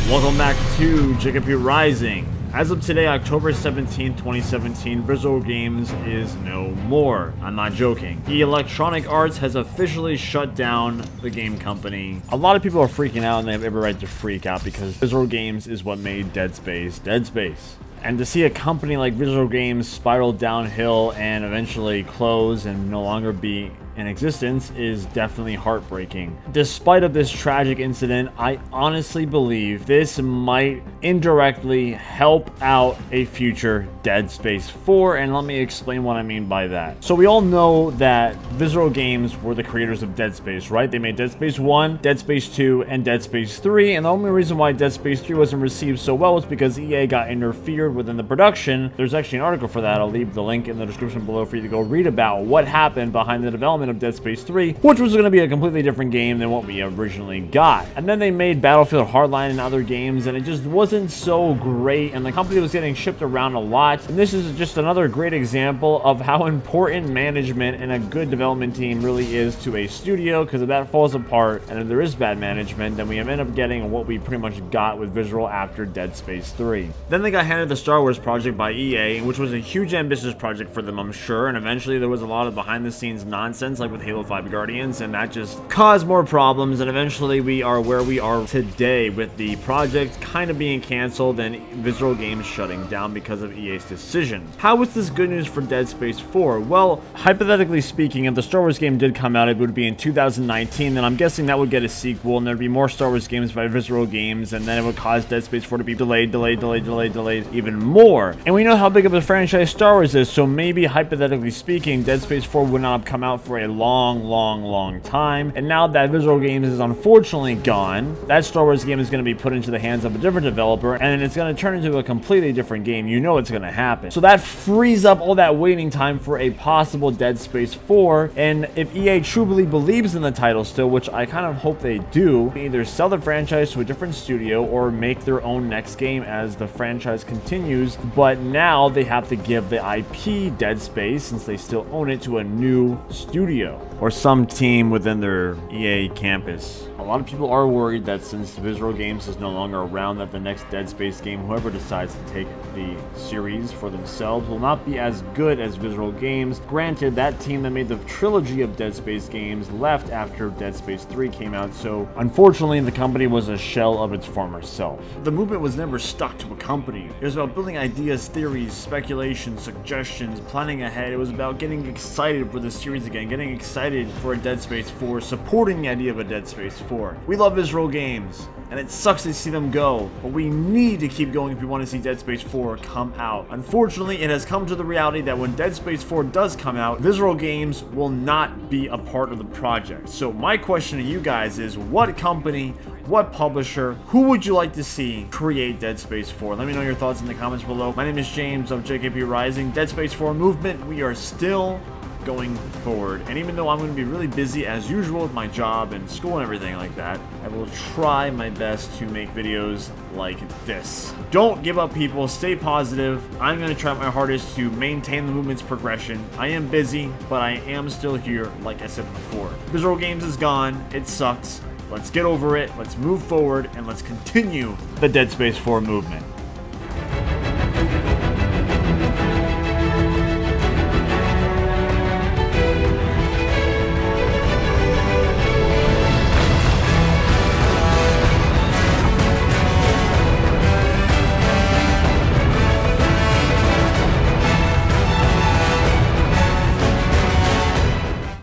Welcome back to JKP Rising. As of today, October 17, 2017, Visceral Games is no more. I'm not joking. Electronic Arts has officially shut down the game company. A lot of people are freaking out, and they have every right to freak out because Visceral Games is what made Dead Space Dead Space. And to see a company like Visceral Games spiral downhill and eventually close and no longer be in existence is definitely heartbreaking. Despite of this tragic incident, I honestly believe this might indirectly help out a future Dead Space 4, and let me explain what I mean by that. So we all know that Visceral Games were the creators of Dead Space, right? They made Dead Space 1, Dead Space 2, and Dead Space 3, and the only reason why Dead Space 3 wasn't received so well was because EA got interfered within the production. There's actually an article for that. I'll leave the link in the description below for you to go read about what happened behind the development of Dead Space 3, which was going to be a completely different game than what we originally got. And then they made Battlefield Hardline and other games, and it just wasn't so great, and the company was getting shipped around a lot. And this is just another great example of how important management and a good development team really is to a studio, because if that falls apart and if there is bad management, then we end up getting what we pretty much got with Visceral after Dead Space 3. Then they got handed the Star Wars project by EA, which was a huge ambitious project for them, I'm sure, and eventually there was a lot of behind the scenes nonsense like with Halo 5 Guardians, and that just caused more problems, and eventually we are where we are today with the project kind of being canceled and Visceral Games shutting down because of EA's decision. How is this good news for Dead Space 4? Well, hypothetically speaking, if the Star Wars game did come out, it would be in 2019, then I'm guessing that would get a sequel, and there'd be more Star Wars games by Visceral Games, and then it would cause Dead Space 4 to be delayed even more. And we know how big of a franchise Star Wars is, so maybe hypothetically speaking, Dead Space 4 would not have come out for a long time. And now that Visceral Games is unfortunately gone, that Star Wars game is going to be put into the hands of a different developer, and it's going to turn into a completely different game. You know it's going to happen. So that frees up all that waiting time for a possible Dead Space 4, and if EA truly believes in the title still, which I kind of hope they do, either sell the franchise to a different studio or make their own next game as the franchise continues. But now they have to give the IP Dead Space, since they still own it, to a new studio or some team within their EA campus. A lot of people are worried that since Visceral Games is no longer around, that the next Dead Space game, whoever decides to take the series for themselves, will not be as good as Visceral Games. Granted, that team that made the trilogy of Dead Space games left after Dead Space 3 came out, so unfortunately the company was a shell of its former self. The movement was never stuck to a company. It was about building ideas, theories, speculation, suggestions, planning ahead. It was about getting excited for the series again, getting excited for a Dead Space 4, supporting the idea of a Dead Space 4. We love Visceral Games, and it sucks to see them go, but we need to keep going if we want to see Dead Space 4 come out. Unfortunately, it has come to the reality that when Dead Space 4 does come out, Visceral Games will not be a part of the project. So my question to you guys is, what company, what publisher, who would you like to see create Dead Space 4? Let me know your thoughts in the comments below. My name is James of JKP Rising. Dead Space 4 movement, we are still going forward, and even though I'm going to be really busy as usual with my job and school and everything like that, I will try my best to make videos like this. Don't give up, people. Stay positive. I'm going to try my hardest to maintain the movement's progression. I am busy, but I am still here, like I said before. Visceral Games is gone. It sucks. Let's get over it. Let's move forward, and let's continue the Dead Space 4 movement.